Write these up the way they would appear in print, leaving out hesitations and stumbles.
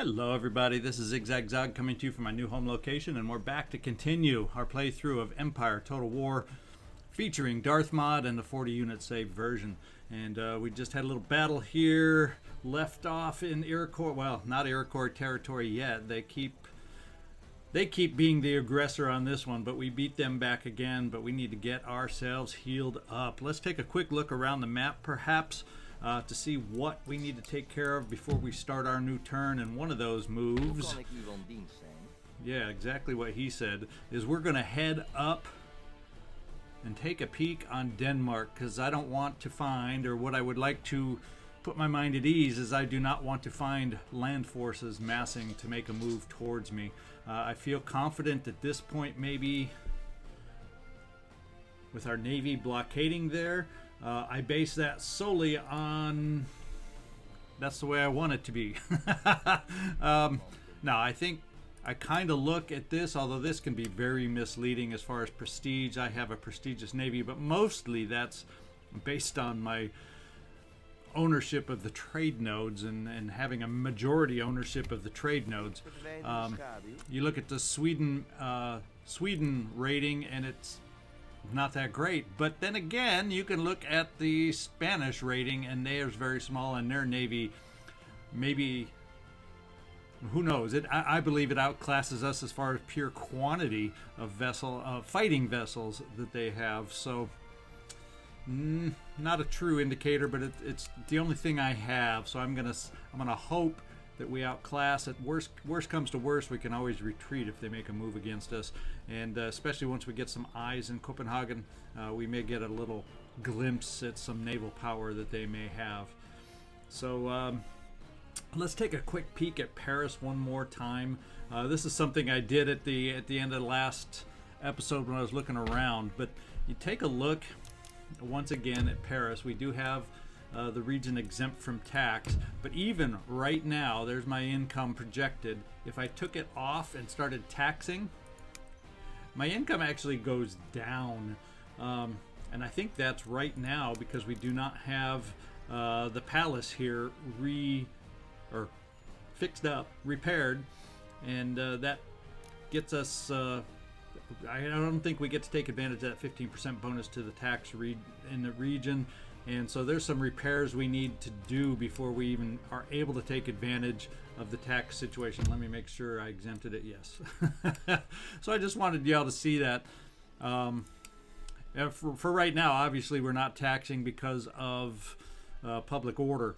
Hello everybody, this is ZigZagZog coming to you from my new home location, and we're back to continue our playthrough of Empire Total War featuring Darthmod and the 40 unit save version. And we just had a little battle here, left off in Iroquois, well, not Iroquois territory yet. They keep being the aggressor on this one, but we beat them back again, but we need to get ourselves healed up. Let's take a quick look around the map perhaps to see what we need to take care of before we start our new turn. And one of those moves, yeah, exactly what he said, is we're going to head up and take a peek on Denmark, because I don't want to find, or what I would like to put my mind at ease is I do not want to find land forces massing to make a move towards me. I feel confident at this point, maybe with our navy blockading there. I base that solely on that's the way I want it to be. Now, I think I kind of look at this, although this can be very misleading as far as prestige. I have a prestigious navy, but mostly that's based on my ownership of the trade nodes and having a majority ownership of the trade nodes. You look at the Sweden rating, and it's not that great, but then again you can look at the Spanish rating, and theirs very small, and their navy, maybe, who knows, I believe it outclasses us as far as pure quantity of fighting vessels that they have. So not a true indicator, but it's the only thing I have. So I'm gonna hope that we outclass it. Worst comes to worst, we can always retreat if they make a move against us, and especially once we get some eyes in Copenhagen, we may get a little glimpse at some naval power that they may have. So let's take a quick peek at Paris one more time. This is something I did at the end of the last episode when I was looking around, but you take a look once again at Paris. We do have the region exempt from tax, but even right now, there's my income projected. If I took it off and started taxing, my income actually goes down, and I think that's right now because we do not have the palace here fixed up, repaired, and that gets us. I don't think we get to take advantage of that 15% bonus to the tax in the region. And so there's some repairs we need to do before we even are able to take advantage of the tax situation. Let me make sure I exempted it. Yes. So I just wanted y'all to see that. For right now, obviously, we're not taxing because of public order.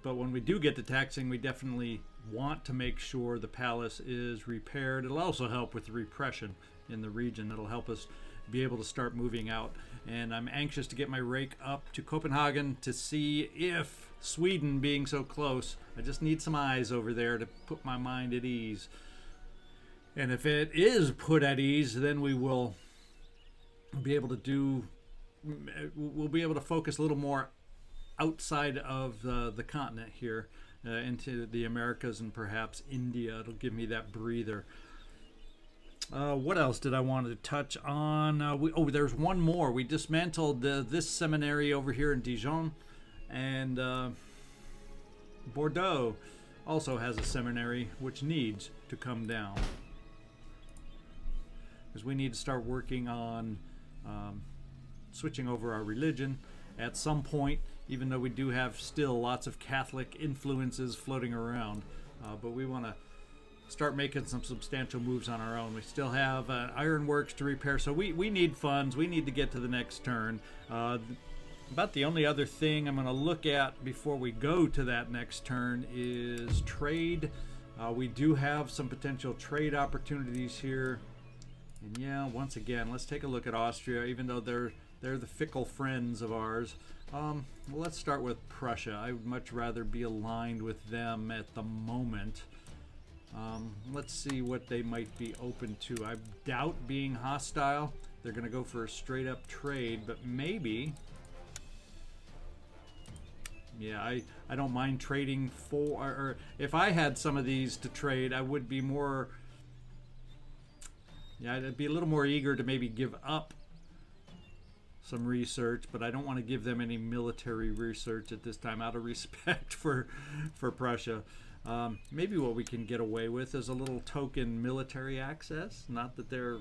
But when we do get to taxing, we definitely want to make sure the palace is repaired. It'll also help with the repression in the region. It'll help us be able to start moving out. And I'm anxious to get my rake up to Copenhagen to see if Sweden, being so close, I just need some eyes over there to put my mind at ease. And if it is put at ease, then we will be able to focus a little more outside of the continent here, into the Americas and perhaps India. It'll give me that breather. What else did I want to touch on? There's one more. We dismantled this seminary over here in Dijon, and Bordeaux also has a seminary which needs to come down, because we need to start working on switching over our religion at some point, even though we do have still lots of Catholic influences floating around, but we want to start making some substantial moves on our own. We still have ironworks to repair, so we need funds. We need to get to the next turn. About the only other thing I'm going to look at before we go to that next turn is trade. We do have some potential trade opportunities here, and yeah, once again, let's take a look at Austria. Even though they're the fickle friends of ours, let's start with Prussia. I would much rather be aligned with them at the moment. Let's see what they might be open to. I doubt being hostile. They're going to go for a straight up trade, but maybe. Yeah, I don't mind trading for, or if I had some of these to trade, I would be more, yeah, I'd be a little more eager to maybe give up some research, but I don't want to give them any military research at this time out of respect for Prussia. Maybe what we can get away with is a little token military access. Not that they're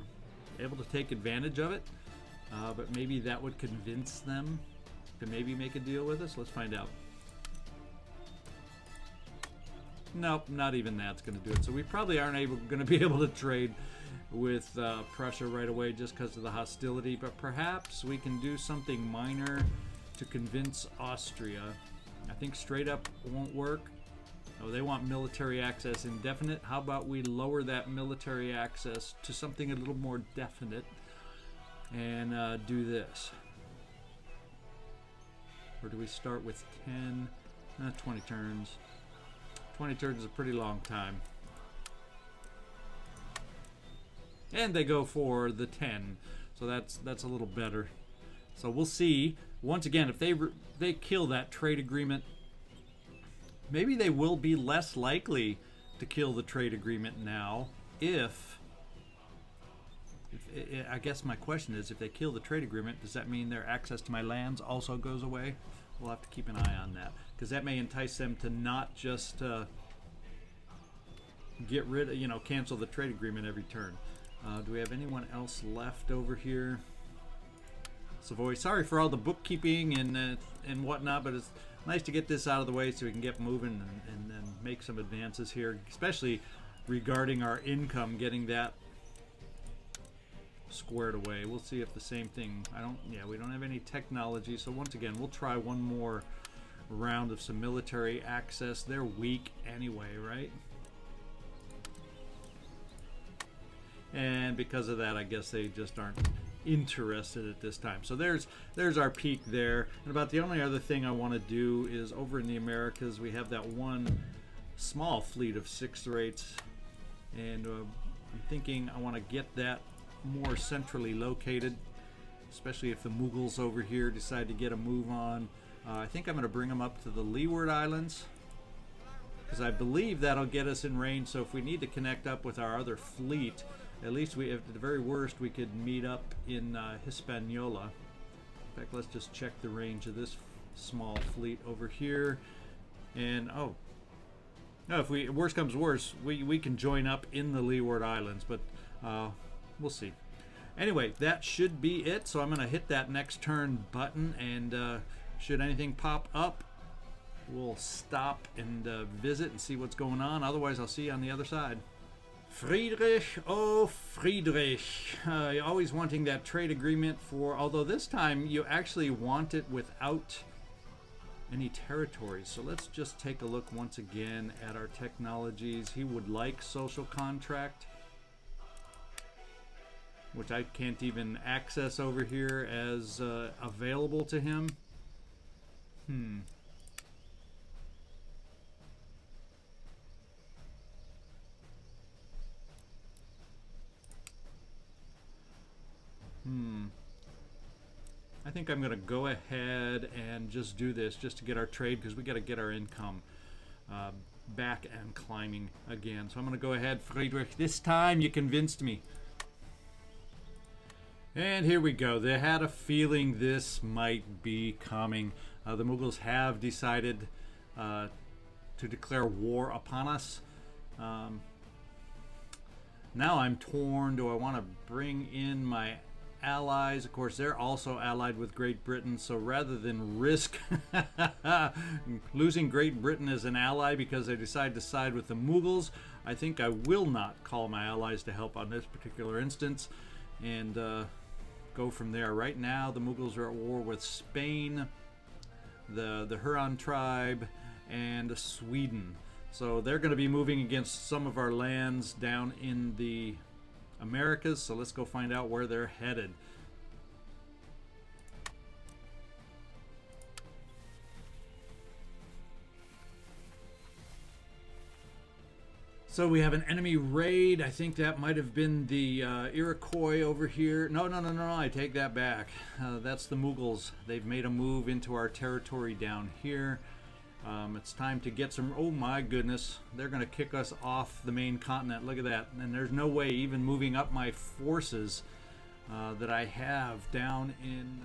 able to take advantage of it, but maybe that would convince them to maybe make a deal with us. Let's find out. Nope, not even that's going to do it. So we probably aren't going to be able to trade with Prussia right away just because of the hostility, but perhaps we can do something minor to convince Austria. I think straight up won't work. Oh, they want military access indefinite. How about we lower that military access to something a little more definite and do this? Or do we start with 10? 20 turns. 20 turns is a pretty long time. And they go for the 10. So that's a little better. So we'll see. Once again, if they kill that trade agreement, maybe they will be less likely to kill the trade agreement now if I guess my question is, if they kill the trade agreement, does that mean their access to my lands also goes away? We'll have to keep an eye on that, because that may entice them to not just get rid of, cancel the trade agreement every turn. Do we have anyone else left over here? Savoy, sorry for all the bookkeeping and whatnot, but it's nice to get this out of the way so we can get moving and make some advances here, especially regarding our income, getting that squared away. We'll see if the same thing. We don't have any technology, so once again we'll try one more round of some military access. They're weak anyway, right? And because of that, I guess they just aren't interested at this time. So there's our peak there. And about the only other thing I want to do is over in the Americas, we have that one small fleet of 6 rates, and I'm thinking I want to get that more centrally located, especially if the Mughals over here decide to get a move on. I think I'm going to bring them up to the Leeward Islands, because I believe that'll get us in range. So if we need to connect up with our other fleet, at least at the very worst, we could meet up in Hispaniola. In fact, let's just check the range of this small fleet over here. And if worst comes worst, we can join up in the Leeward Islands, but we'll see. Anyway, that should be it. So I'm going to hit that next turn button, and should anything pop up, we'll stop and visit and see what's going on. Otherwise, I'll see you on the other side. Friedrich, oh Friedrich, you're always wanting that trade agreement although this time you actually want it without any territories. So let's just take a look once again at our technologies. He would like social contract, which I can't even access over here as available to him. I think I'm going to go ahead and just do this just to get our trade, because we got to get our income back and climbing again. So I'm going to go ahead, Friedrich. This time you convinced me. And here we go. They had a feeling this might be coming. The Mughals have decided to declare war upon us. Now I'm torn. Do I want to bring in my allies? Of course, they're also allied with Great Britain, so rather than risk losing Great Britain as an ally because they decide to side with the Mughals, I think I will not call my allies to help on this particular instance, and go from there. Right now, the Mughals are at war with Spain, the Huron tribe, and Sweden. So they're going to be moving against some of our lands down in the Americas, so let's go find out where they're headed. So we have an enemy raid. I think that might have been the Iroquois over here. No, I take that back. That's the Mughals. They've made a move into our territory down here. It's time to get some. Oh my goodness, they're going to kick us off the main continent. Look at that. And there's no way, even moving up my forces that I have down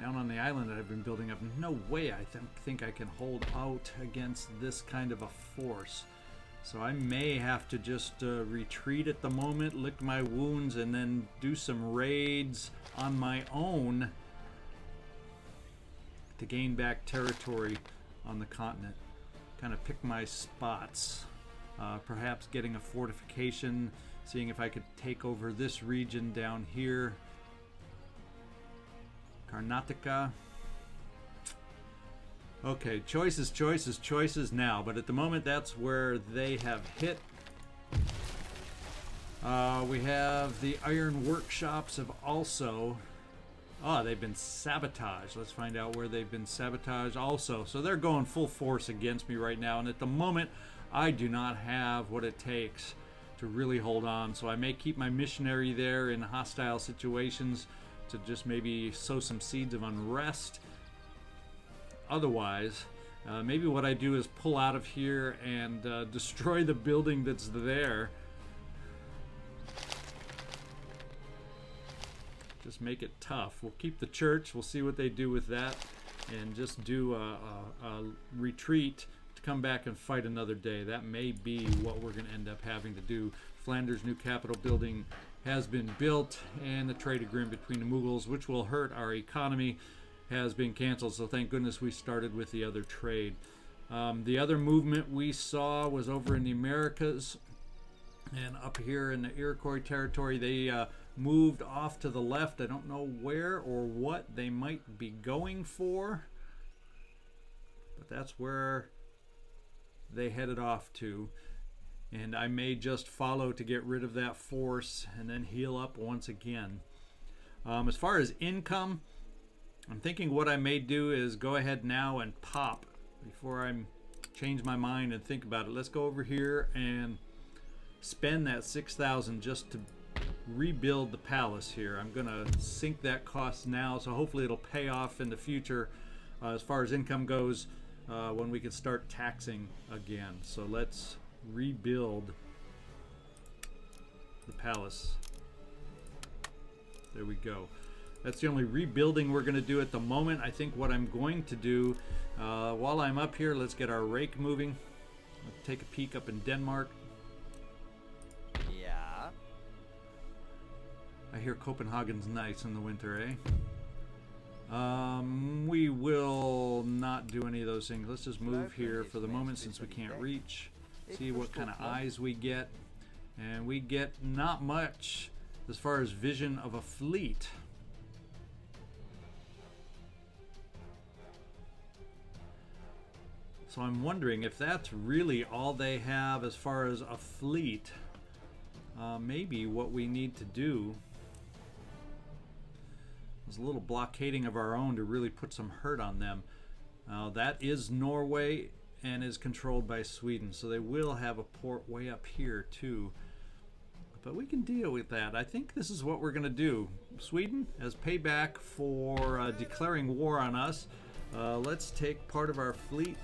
on the island that I've been building up, no way I think I can hold out against this kind of a force. So I may have to just retreat at the moment, lick my wounds, and then do some raids on my own to gain back territory on the continent. Kind of pick my spots. Perhaps getting a fortification, seeing if I could take over this region down here. Karnataka. Okay, choices, choices, choices now. But at the moment, that's where they have hit. We have the iron workshops have also... Oh, they've been sabotaged. Let's find out where they've been sabotaged also. So they're going full force against me right now. And at the moment, I do not have what it takes to really hold on. So I may keep my missionary there in hostile situations to just maybe sow some seeds of unrest. Otherwise, maybe what I do is pull out of here and destroy the building that's there. Just make it tough. We'll keep the church. We'll see what they do with that. And just do a retreat to come back and fight another day. That may be what we're going to end up having to do. Flanders' new capital building has been built. And the trade agreement between the Mughals, which will hurt our economy, has been canceled. So thank goodness we started with the other trade. The other movement we saw was over in the Americas. And up here in the Iroquois territory, they moved off to the left. I don't know where or what they might be going for, but that's where they headed off to. And I may just follow to get rid of that force and then heal up once again. As far as income, I'm thinking what I may do is go ahead now and pop before I change my mind and think about it. Let's go over here and spend that 6,000 just to rebuild the palace here. I'm gonna sink that cost now, so hopefully it'll pay off in the future as far as income goes when we can start taxing again. So let's rebuild the palace. There we go. That's the only rebuilding we're going to do at the moment. I think what I'm going to do while I'm up here, let's get our rake moving. Let's take a peek up in Denmark. Yeah. I hear Copenhagen's nice in the winter, eh? We will not do any of those things. Let's just move here for the moment since we can't reach. See what kind of eyes we get. And we get not much as far as vision of a fleet. So I'm wondering if that's really all they have as far as a fleet. Maybe what we need to do is a little blockading of our own to really put some hurt on them. That is Norway and is controlled by Sweden, so they will have a port way up here too. But we can deal with that. I think this is what we're going to do. Sweden, as payback for declaring war on us, let's take part of our fleet.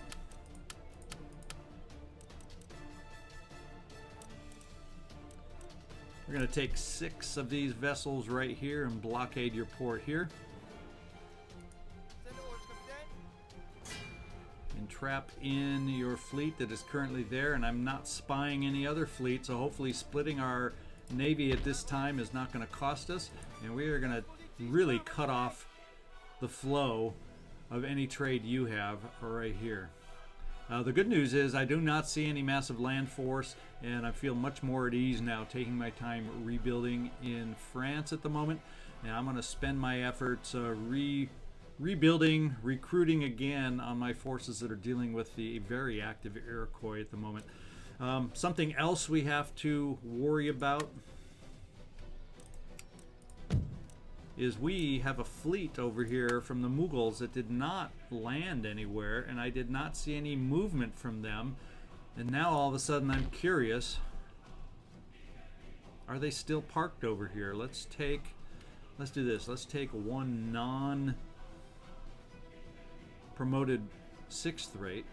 We're going to take 6 of these vessels right here and blockade your port here. And trap in your fleet that is currently there. And I'm not spying any other fleet, so hopefully splitting our navy at this time is not going to cost us. And we are going to really cut off the flow of any trade you have right here. The good news is I do not see any massive land force, and I feel much more at ease now taking my time rebuilding in France at the moment. And I'm going to spend my efforts rebuilding, recruiting again on my forces that are dealing with the very active Iroquois at the moment. Something else we have to worry about is we have a fleet over here from the Mughals that did not land anywhere, and I did not see any movement from them. And now all of a sudden I'm curious, are they still parked over here? Let's do this. Let's take one non-promoted 6th rate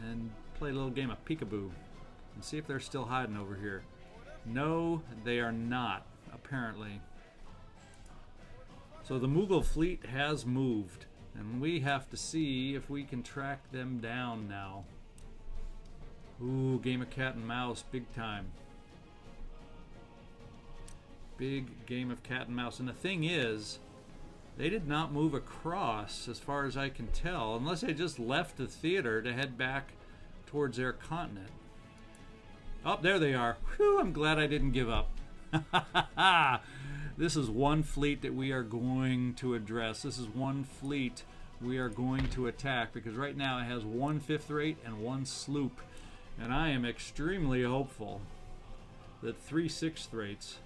and play a little game of peekaboo and see if they're still hiding over here. No, they are not, apparently. So the Mughal fleet has moved, and we have to see if we can track them down now. Ooh, game of cat and mouse, big time. Big game of cat and mouse. And the thing is, they did not move across, as far as I can tell, unless they just left the theater to head back towards their continent. Oh, there they are. Whew, I'm glad I didn't give up. This is one fleet that we are going to address. This is one fleet we are going to attack, because right now it has 1 fifth rate and 1 sloop. And I am extremely hopeful that 3 sixth rates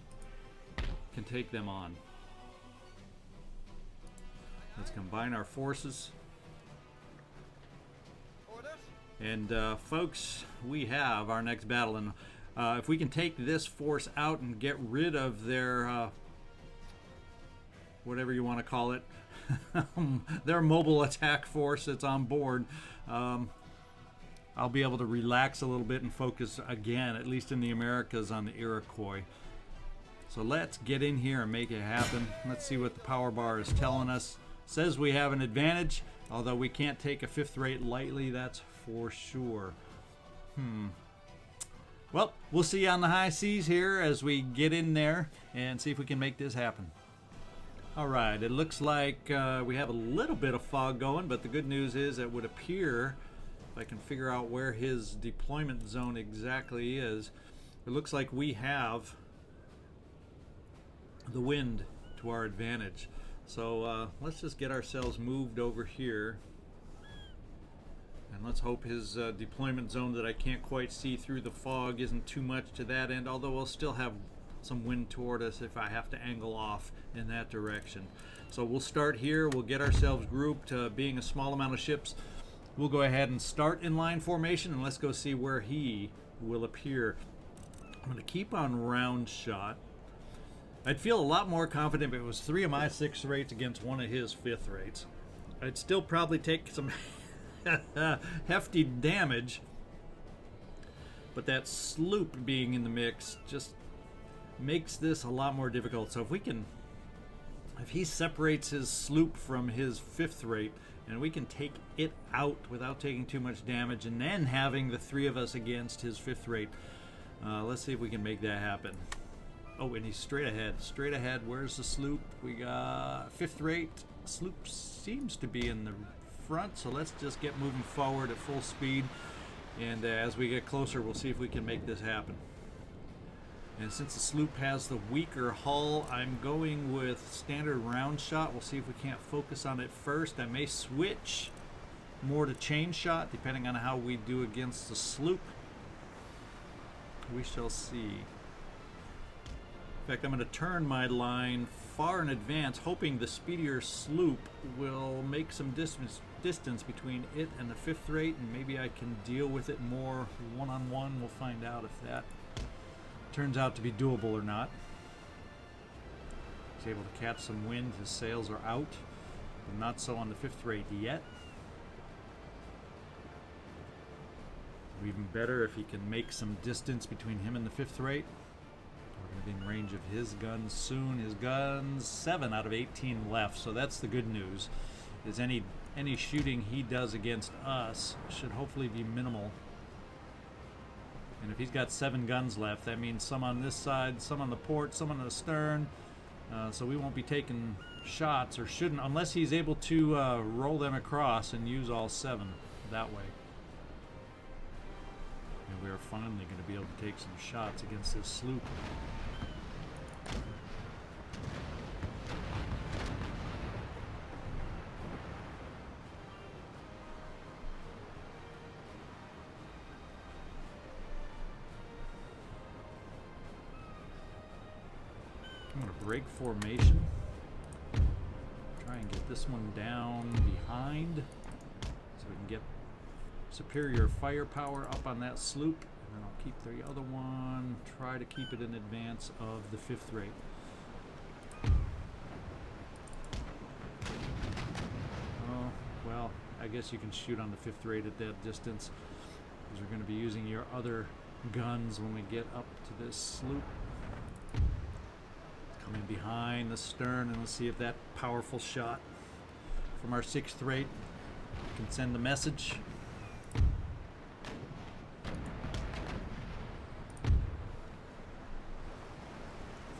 can take them on. Let's combine our forces. And folks, we have our next battle. And if we can take this force out and get rid of their, whatever you want to call it, their mobile attack force that's on board, I'll be able to relax a little bit and focus again, at least in the Americas, on the Iroquois. So let's get in here and make it happen. Let's see what the power bar is telling us. Says we have an advantage, although we can't take a fifth rate lightly, that's for sure. Well, we'll see you on the high seas here as we get in there and see if we can make this happen. All right, it looks like we have a little bit of fog going, but the good news is it would appear, if I can figure out where his deployment zone exactly is, it looks like we have the wind to our advantage. So let's just get ourselves moved over here, and let's hope his deployment zone that I can't quite see through the fog isn't too much to that end, although we'll still have some wind toward us if I have to angle off in that direction. So we'll start here, we'll get ourselves grouped, being a small amount of ships. We'll go ahead and start in line formation, and let's go see where he will appear. I'm going to keep on round shot. I'd feel a lot more confident if it was 3 of my 6th rates against 1 of his 5th rates. I'd still probably take some hefty damage, but that sloop being in the mix just makes this a lot more difficult. So if he separates his sloop from his 5th rate, and we can take it out without taking too much damage, and then having the 3 of us against his 5th rate, let's see if we can make that happen. Oh, and he's straight ahead. Straight ahead. Where's the sloop? We got 5th rate. Sloop seems to be in the front, so let's just get moving forward at full speed. And as we get closer, we'll see if we can make this happen. And since the sloop has the weaker hull, I'm going with standard round shot. We'll see if we can't focus on it first. I may switch more to chain shot, depending on how we do against the sloop. We shall see. In fact, I'm going to turn my line far in advance, hoping the speedier sloop will make some distance between it and the 5th rate, and maybe I can deal with it more one-on-one. We'll find out if that turns out to be doable or not. He's able to catch some wind. His sails are out, but not so on the 5th rate yet. Even better if he can make some distance between him and the 5th rate. We're going to be in range of his guns soon. His guns, 7 out of 18 left, so that's the good news. Is any shooting he does against us should hopefully be minimal. And if he's got 7 guns left, that means some on this side, some on the port, some on the stern. So we won't be taking shots, or shouldn't, unless he's able to roll them across and use all 7 that way. And we are finally going to be able to take some shots against this sloop. I'm going to break formation. Try and get this one down behind so we can get superior firepower up on that sloop, and then I'll keep the other one, try to keep it in advance of the 5th rate. Oh, well, I guess you can shoot on the 5th rate at that distance, because we're going to be using your other guns when we get up to this sloop. Coming behind the stern, and let's see if that powerful shot from our 6th rate can send the message.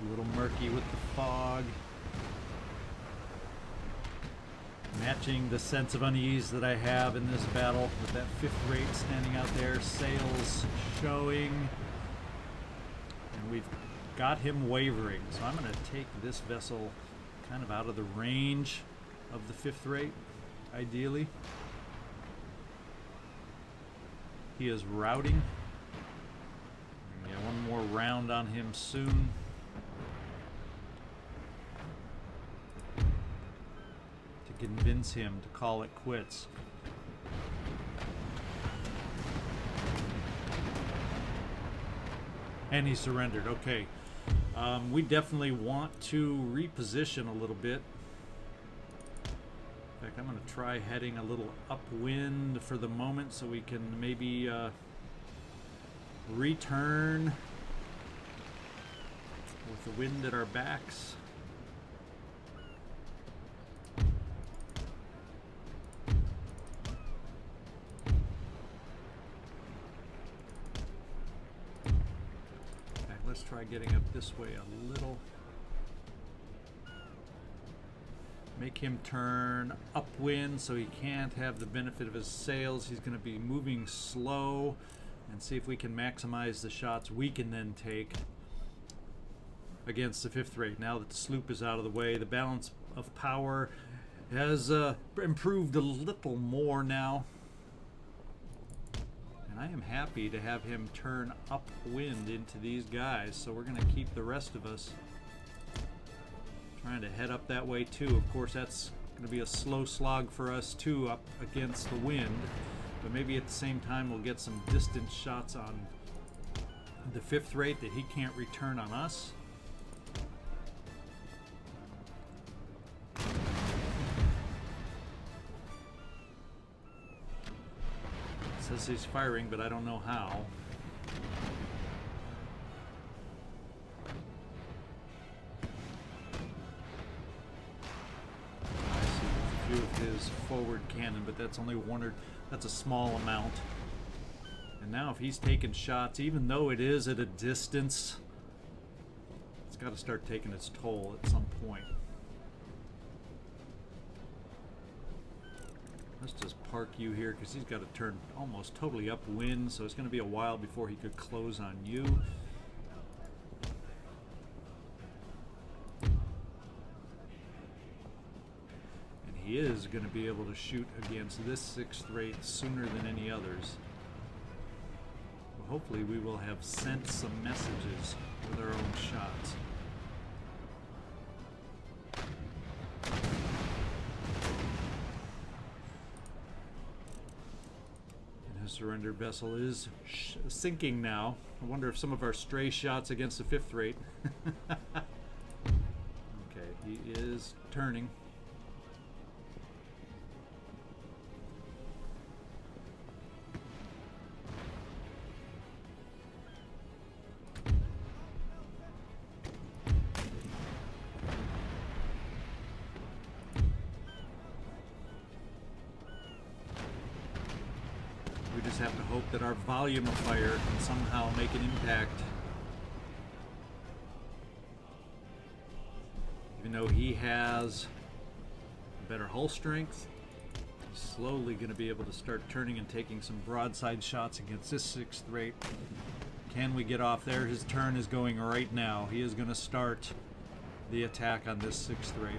A little murky with the fog. Matching the sense of unease that I have in this battle with that 5th rate standing out there, sails showing. And we've got him wavering. So I'm going to take this vessel kind of out of the range of the 5th rate, ideally. He is routing. Yeah, one more round on him soon. Convince him to call it quits. And he surrendered. Okay. We definitely want to reposition a little bit. In fact, I'm going to try heading a little upwind for the moment so we can maybe return with the wind at our backs. Let's try getting up this way a little. Make him turn upwind so he can't have the benefit of his sails. He's going to be moving slow, and see if we can maximize the shots we can then take against the 5th rate. Now that the sloop is out of the way, the balance of power has improved a little more now. I am happy to have him turn upwind into these guys, so we're going to keep the rest of us trying to head up that way too. Of course, that's going to be a slow slog for us too, up against the wind, but maybe at the same time we'll get some distance shots on the 5th rate that he can't return on us. Says he's firing, but I don't know how. I see a few of his forward cannon, but that's only that's a small amount. And now if he's taking shots, even though it is at a distance, it's got to start taking its toll at some point. Let's just park you here because he's got to turn almost totally upwind, so it's going to be a while before he could close on you. And he is going to be able to shoot against this 6th rate sooner than any others. Well, hopefully we will have sent some messages with our own shots. Surrender vessel is sinking now. I wonder if some of our stray shots against the 5th rate. Okay, he is turning. Have to hope that our volume of fire can somehow make an impact. Even though he has better hull strength, he's slowly going to be able to start turning and taking some broadside shots against this 6th rate. Can we get off there? His turn is going right now. He is going to start the attack on this 6th rate.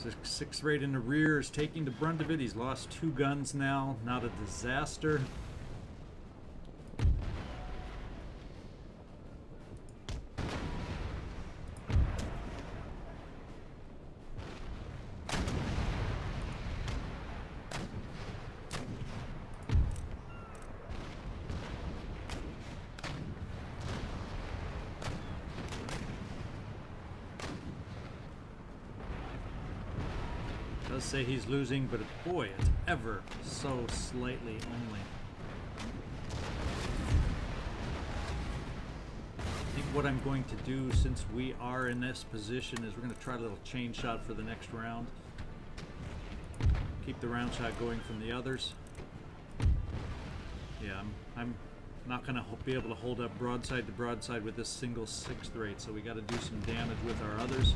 The 6th rate in the rear is taking the brunt of it. He's lost 2 guns now. Not a disaster. It does say he's losing, but boy, it's ever so slightly only. I think what I'm going to do, since we are in this position, is we're going to try a little chain shot for the next round. Keep the round shot going from the others. Yeah, I'm not going to be able to hold up broadside to broadside with this single 6th rate, so we got to do some damage with our others.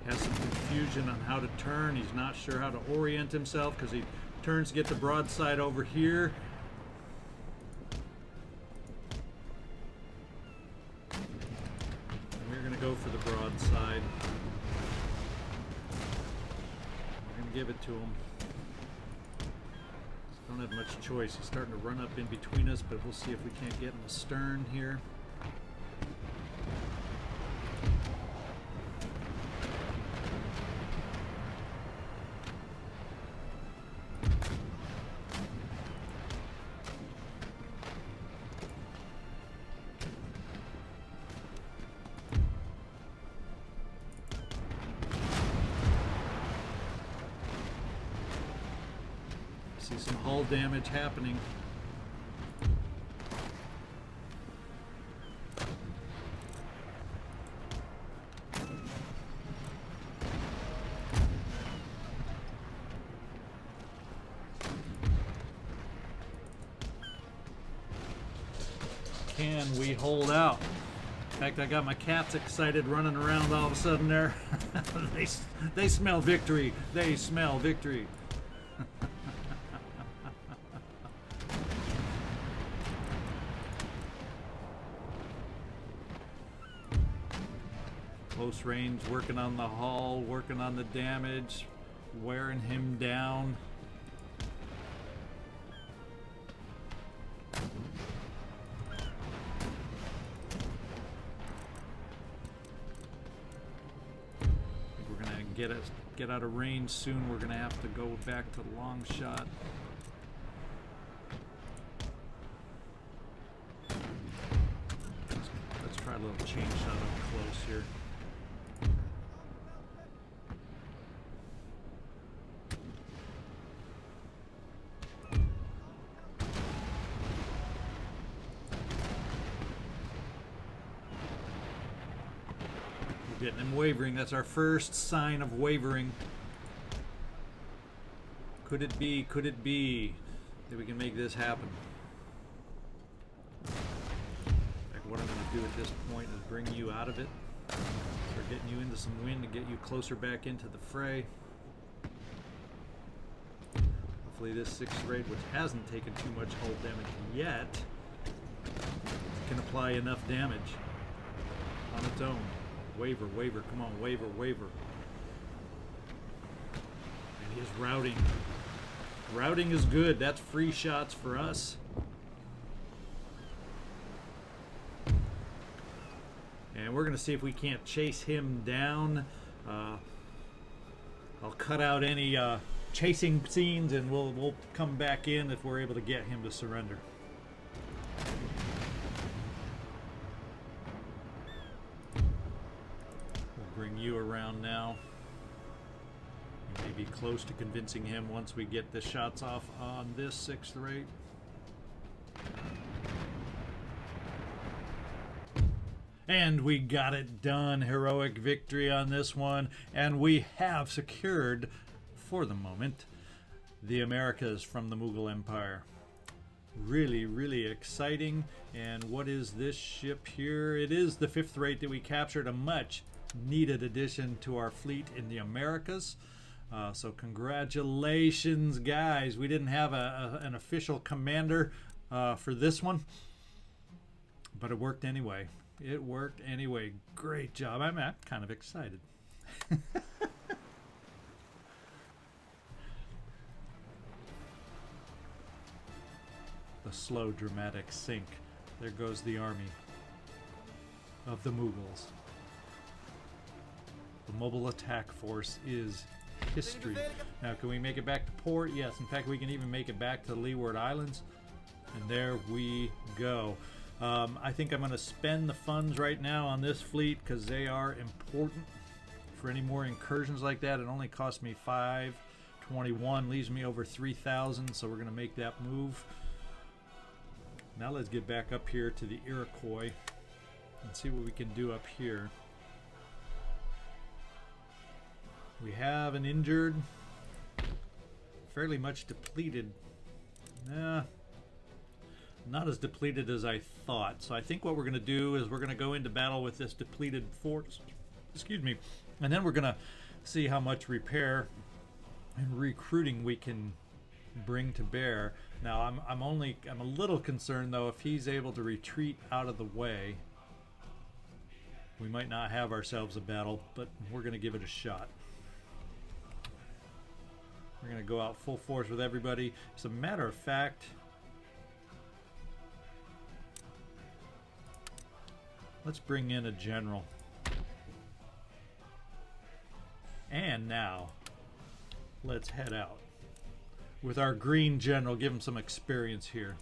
Has some confusion on how to turn. He's not sure how to orient himself because he turns to get the broadside over here. And we're going to go for the broadside. We're going to give it to him. Don't have much choice. He's starting to run up in between us, but we'll see if we can't get in the stern here. See some hull damage happening. Can we hold out? In fact, I got my cats excited running around all of a sudden there. They smell victory. They smell victory. Close range, working on the hull, working on the damage, wearing him down. We're gonna get out of range soon. We're gonna have to go back to long shot. Let's try a little chain shot up close here. Getting him wavering. That's our first sign of wavering. Could it be that we can make this happen? Like, what I'm going to do at this point is bring you out of it. Start getting you into some wind to get you closer back into the fray. Hopefully this 6th rate, which hasn't taken too much hull damage yet, can apply enough damage on its own. Waver, waver, come on, waver, waver. And he is routing. Routing is good. That's free shots for us. And we're going to see if we can't chase him down. I'll cut out any chasing scenes, and we'll come back in if we're able to get him to surrender. Bring you around now. You may be close to convincing him once we get the shots off on this 6th rate. And we got it done. Heroic victory on this one. And we have secured, for the moment, the Americas from the Mughal Empire. Really, really exciting. And what is this ship here? It is the 5th rate that we captured, a much needed addition to our fleet in the Americas. So congratulations, guys. We didn't have an official commander for this one, but it worked anyway. It worked anyway. Great job. I'm kind of excited. The slow, dramatic sink. There goes the army of the Mughals. The mobile attack force is history. Now, can we make it back to port? Yes. In fact, we can even make it back to the Leeward Islands. And there we go. I think I'm going to spend the funds right now on this fleet because they are important for any more incursions like that. It only cost me 521, leaves me over 3,000, so we're going to make that move. Now let's get back up here to the Iroquois and see what we can do up here. We have an injured, fairly much depleted. Not as depleted as I thought. So I think what we're going to do is we're going to go into battle with this depleted force. Excuse me. And then we're going to see how much repair and recruiting we can bring to bear. Now I'm a little concerned though, if he's able to retreat out of the way, we might not have ourselves a battle, but we're going to give it a shot. We're going to go out full force with everybody. As a matter of fact, let's bring in a general. And now, let's head out with our green general. Give him some experience here.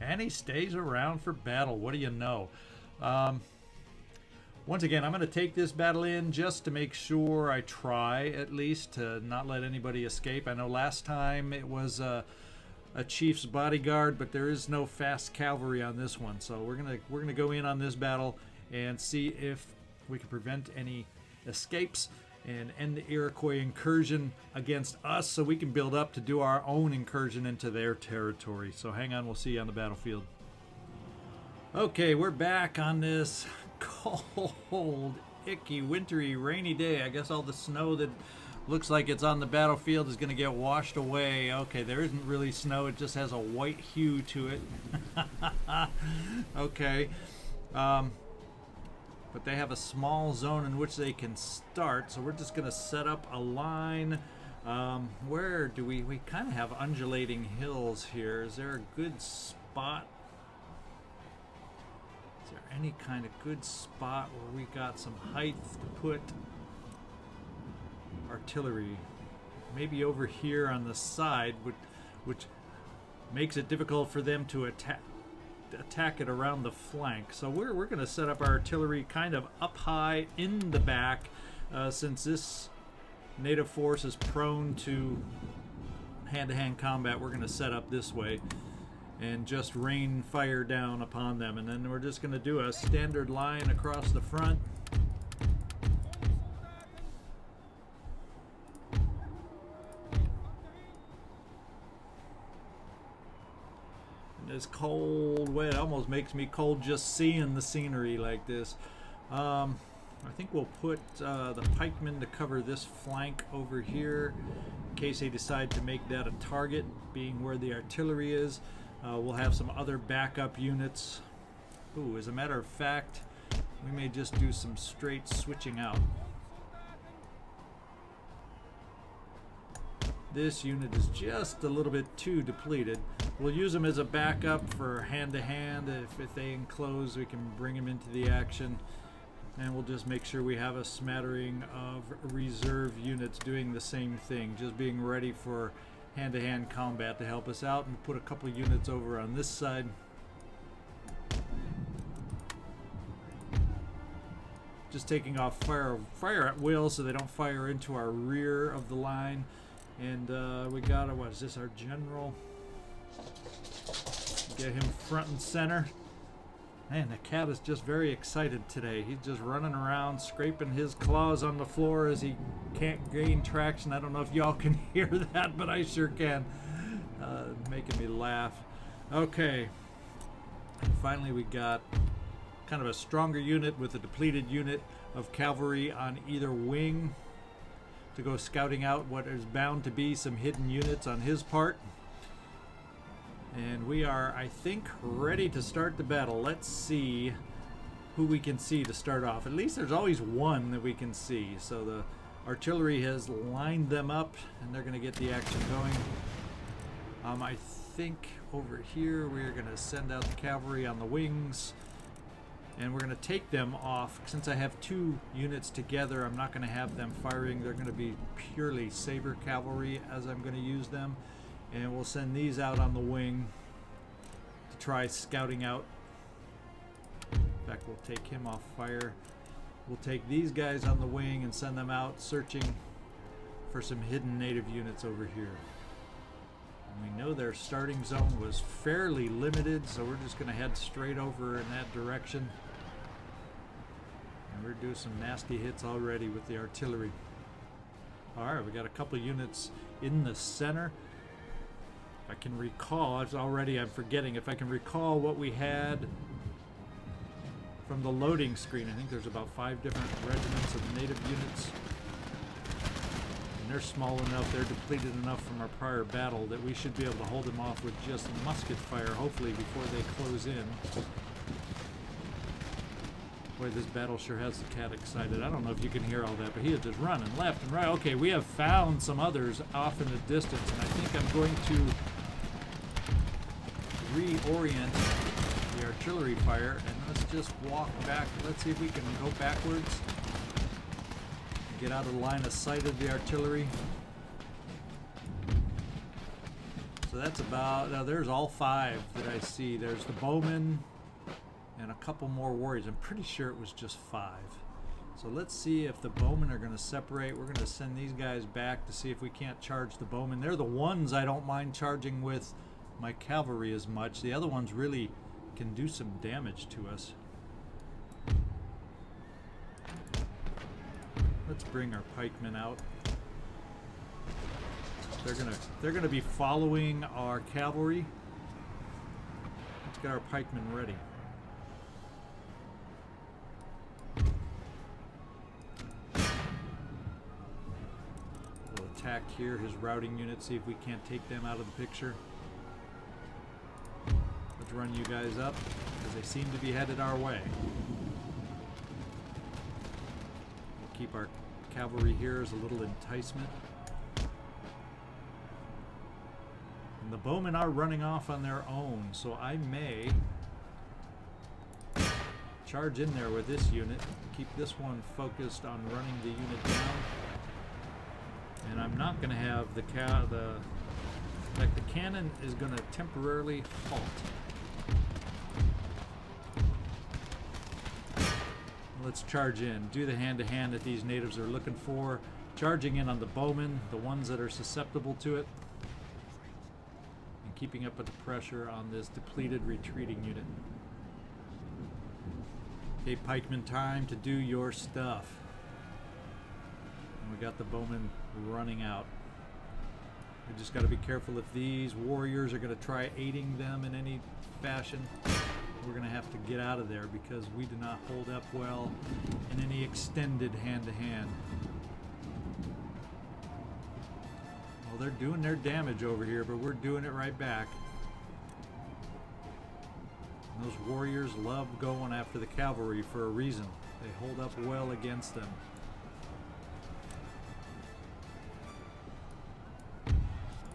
And he stays around for battle. What do you know? Once again, I'm going to take this battle in just to make sure I try at least to not let anybody escape. I know last time it was a chief's bodyguard, but there is no fast cavalry on this one, so we're gonna go in on this battle and see if we can prevent any escapes and end the Iroquois incursion against us, so we can build up to do our own incursion into their territory. So hang on, we'll see you on the battlefield. Okay, we're back on this cold, icky, wintry, rainy day. I guess all the snow that looks like it's on the battlefield is going to get washed away. Okay, there isn't really snow. It just has a white hue to it. Okay. But they have a small zone in which they can start. So we're just going to set up a line. Where do we kind of have undulating hills here. Is there a good spot? Is there any kind of good spot where we got some height to put artillery? Maybe over here on the side, which makes it difficult for them to attack it around the flank. So we're going to set up our artillery kind of up high in the back, since this native force is prone to hand-to-hand combat. We're going to set up this way and just rain fire down upon them, and then we're just going to do a standard line across the front. It's cold, wet. It almost makes me cold just seeing the scenery like this. I think we'll put the pikemen to cover this flank over here in case they decide to make that a target, being where the artillery is. We'll have some other backup units. Ooh, as a matter of fact, we may just do some straight switching out. This unit is just a little bit too depleted. We'll use them as a backup for hand-to-hand. If they enclose, we can bring them into the action. And we'll just make sure we have a smattering of reserve units doing the same thing, just being ready for hand-to-hand combat to help us out. And put a couple units over on this side. Just taking off fire at will so they don't fire into our rear of the line. And we got, what is this, our general? Get him front and center. Man, the cat is just very excited today. He's just running around, scraping his claws on the floor as he can't gain traction. I don't know if y'all can hear that, but I sure can. Making me laugh. Okay. And finally, we got kind of a stronger unit with a depleted unit of cavalry on either wing to go scouting out what is bound to be some hidden units on his part. And we are, I think, ready to start the battle. Let's see who we can see to start off. At least there's always one that we can see. So the artillery has lined them up, and they're going to get the action going. I think over here we're going to send out the cavalry on the wings. And we're going to take them off. Since I have two units together, I'm not going to have them firing. They're going to be purely saber cavalry as I'm going to use them. And we'll send these out on the wing to try scouting out. In fact, we'll take him off fire. We'll take these guys on the wing and send them out searching for some hidden native units over here. And we know their starting zone was fairly limited, so we're just going to head straight over in that direction. And we're doing some nasty hits already with the artillery. Alright, we got a couple units in the center. If I can recall, I'm forgetting. If I can recall what we had from the loading screen, I think there's about 5 different regiments of native units. And they're small enough, they're depleted enough from our prior battle that we should be able to hold them off with just musket fire, hopefully, before they close in. Boy, this battle sure has the cat excited. I don't know if you can hear all that, but he is just running left and right. Okay, we have found some others off in the distance, and I think I'm going to reorient the artillery fire, and let's just walk back. Let's see if we can go backwards. Get out of the line of sight of the artillery. So that's about, now there's all 5 that I see. There's the bowmen and a couple more warriors. I'm pretty sure it was just 5. So let's see if the bowmen are going to separate. We're going to send these guys back to see if we can't charge the bowmen. They're the ones I don't mind charging with my cavalry as much. The other ones really can do some damage to us. Let's bring our pikemen out. They're gonna be following our cavalry. Let's get our pikemen ready. We'll attack here, his routing unit, see if we can't take them out of the picture. Let's run you guys up, because they seem to be headed our way. We'll keep our cavalry here as a little enticement. And the bowmen are running off on their own, so I may charge in there with this unit, keep this one focused on running the unit down. And I'm not going to have the cannon is going to temporarily halt. Let's charge in, do the hand-to-hand that these natives are looking for, charging in on the bowmen, the ones that are susceptible to it, and keeping up with the pressure on this depleted retreating unit. Okay, pikemen, time to do your stuff. And we got the bowmen running out. We just got to be careful if these warriors are going to try aiding them in any fashion. We're going to have to get out of there because we do not hold up well in any extended hand-to-hand. Well, they're doing their damage over here, but we're doing it right back. And those warriors love going after the cavalry for a reason. They hold up well against them.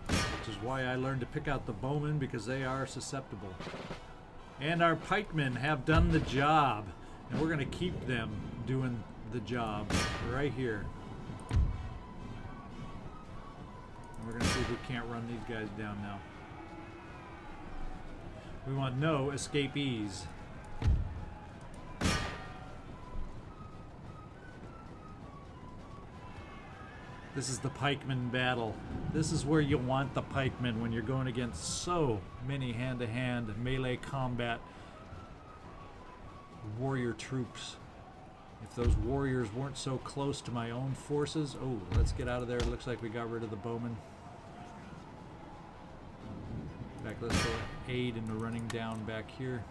Which is why I learned to pick out the bowmen, because they are susceptible. And our pikemen have done the job, and we're going to keep them doing the job right here. And we're going to see if we can't run these guys down now. We want no escapees. This is the pikeman battle. This is where you want the pikemen when you're going against so many hand-to-hand melee combat warrior troops. If those warriors weren't so close to my own forces... Oh, let's get out of there. It looks like we got rid of the bowmen. In fact, let's go aid in the running down back here.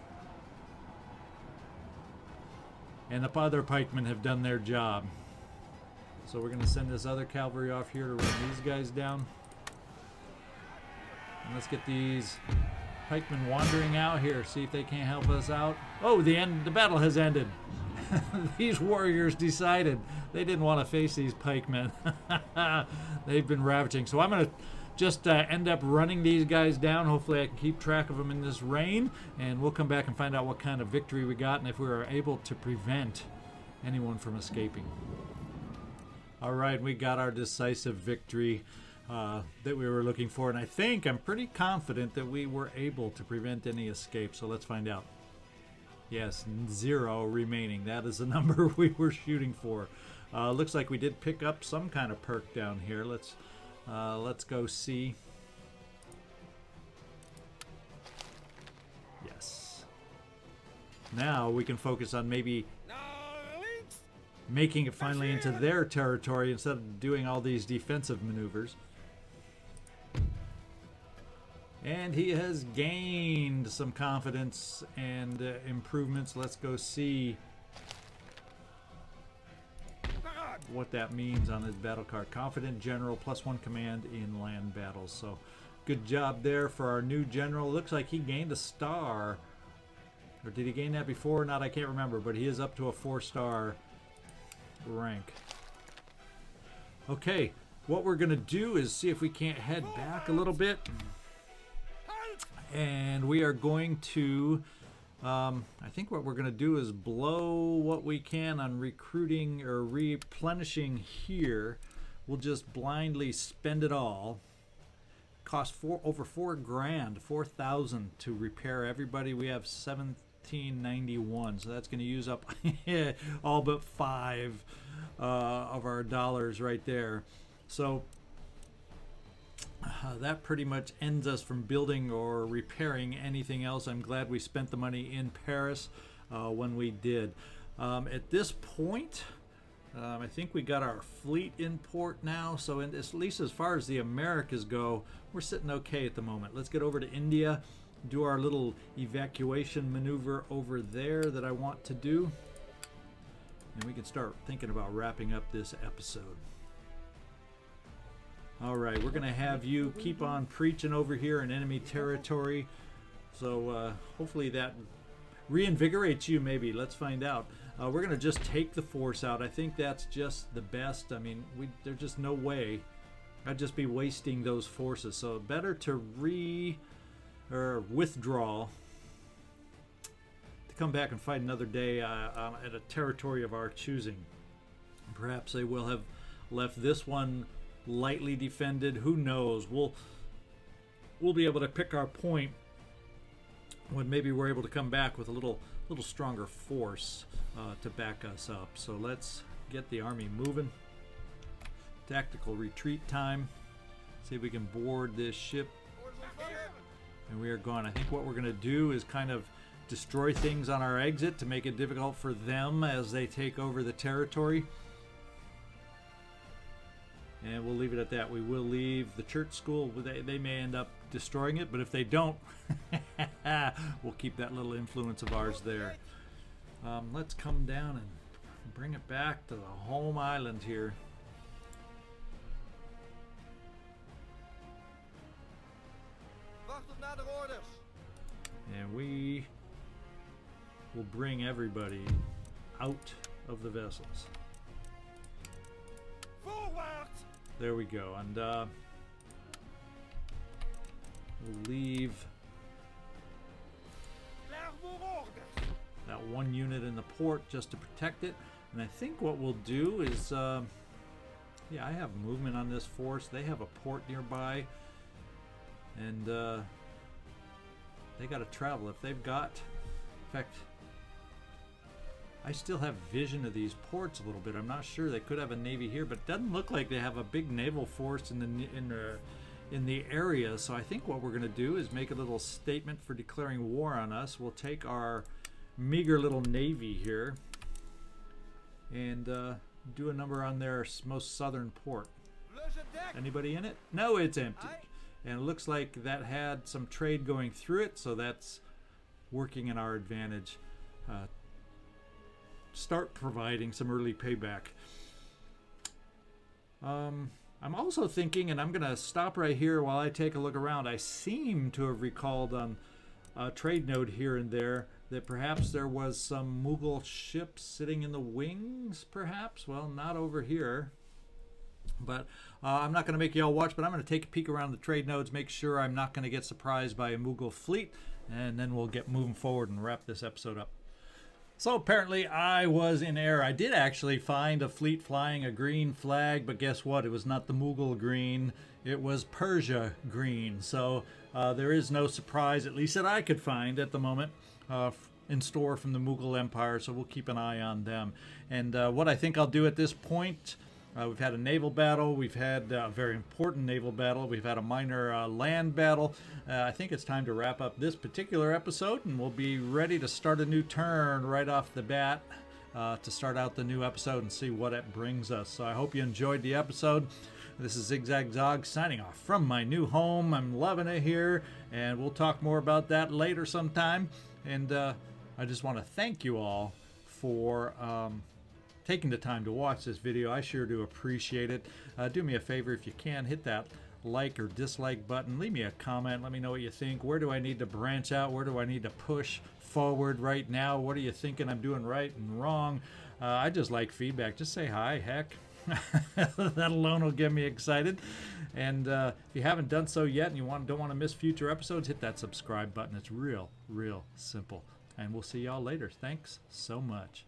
And the other pikemen have done their job. So we're going to send this other cavalry off here to run these guys down. And let's get these pikemen wandering out here, see if they can't help us out. Oh, the battle has ended. These warriors decided they didn't want to face these pikemen. They've been ravaging. So I'm going to just end up running these guys down. Hopefully I can keep track of them in this rain. And we'll come back and find out what kind of victory we got and if we were able to prevent anyone from escaping. All right, we got our decisive victory. that we were looking for. And I'm pretty confident that we were able to prevent any escape. So let's find out. Yes, 0 remaining. That is the number we were shooting for. Looks like we did pick up some kind of perk down here. Let's go see. Yes. Now we can focus on maybe making it finally into their territory instead of doing all these defensive maneuvers. And he has gained some confidence and improvements. Let's go see what that means on his battle card. Confident general, +1 command in land battles. So good job there for our new general. Looks like he gained a star. Or did he gain that before or not? I can't remember, but he is up to a 4-star rank. Okay, what we're going to do is see if we can't head back a little bit. And we are going to, I think what we're going to do is blow what we can on recruiting or replenishing here. We'll just blindly spend it all. Cost over $4 grand, 4,000 to repair everybody. We have 1791, so that's going to use up all but 5 of our dollars right there. So that pretty much ends us from building or repairing anything else. I'm glad we spent the money in Paris when we did. At this point, I think we got our fleet in port now, so at least as far as the Americas go, we're sitting okay at the moment. Let's get over to India, do our little evacuation maneuver over there that I want to do, and we can start thinking about wrapping up this episode. All right, we're going to have you keep on preaching over here in enemy territory. So hopefully that reinvigorates you maybe. Let's find out. We're going to just take the force out. I think that's just the best. I mean, there's just no way. I'd just be wasting those forces. So better to withdraw, to come back and fight another day at a territory of our choosing. Perhaps they will have left this one lightly defended. Who knows? We'll be able to pick our point when maybe we're able to come back with a little stronger force to back us up. So let's get the army moving. Tactical retreat time. See if we can board this ship. And we are gone. I think what we're going to do is kind of destroy things on our exit to make it difficult for them as they take over the territory. And we'll leave it at that. We will leave the church school. They may end up destroying it, but if they don't, we'll keep that little influence of ours there. Let's come down and bring it back to the home island here. And we will bring everybody out of the vessels. There we go, and we'll leave that one unit in the port just to protect it. And I think what we'll do is, yeah, I have movement on this force. They have a port nearby, and they got to travel. If they've got, in fact, I still have vision of these ports a little bit. I'm not sure. They could have a navy here, but it doesn't look like they have a big naval force in the area. So I think what we're going to do is make a little statement for declaring war on us. We'll take our meager little navy here and do a number on their most southern port. Anybody in it? No, it's empty. And it looks like that had some trade going through it, so that's working in our advantage. Start providing some early payback. I'm also thinking, and I'm going to stop right here while I take a look around. I seem to have recalled on a trade note here and there that perhaps there was some Mughal ships sitting in the wings, perhaps. Well, not over here. But I'm not going to make you all watch, but I'm going to take a peek around the trade nodes, make sure I'm not going to get surprised by a Mughal fleet, and then we'll get moving forward and wrap this episode up. So apparently I was in error. I did actually find a fleet flying a green flag, but guess what? It was not the Mughal green. it was Persia green. So there is no surprise, at least that I could find at the moment, in store from the Mughal Empire, so we'll keep an eye on them. And what I think I'll do at this point, we've had a naval battle, we've had a very important naval battle, we've had a minor land battle. I think it's time to wrap up this particular episode, and we'll be ready to start a new turn right off the bat to start out the new episode and see what it brings us. So I hope you enjoyed the episode. This is ZigZagZog signing off from my new home. I'm loving it here, and we'll talk more about that later sometime. And I just want to thank you all for taking the time to watch this video. I sure do appreciate it. Do me a favor, if you can, hit that like or dislike button. Leave me a comment. Let me know what you think. Where do I need to branch out? Where do I need to push forward right now? What are you thinking I'm doing right and wrong? I just like feedback. Just say hi, heck. That alone will get me excited. And if you haven't done so yet and you don't want to miss future episodes, hit that subscribe button. It's real simple. And we'll see y'all later. Thanks so much.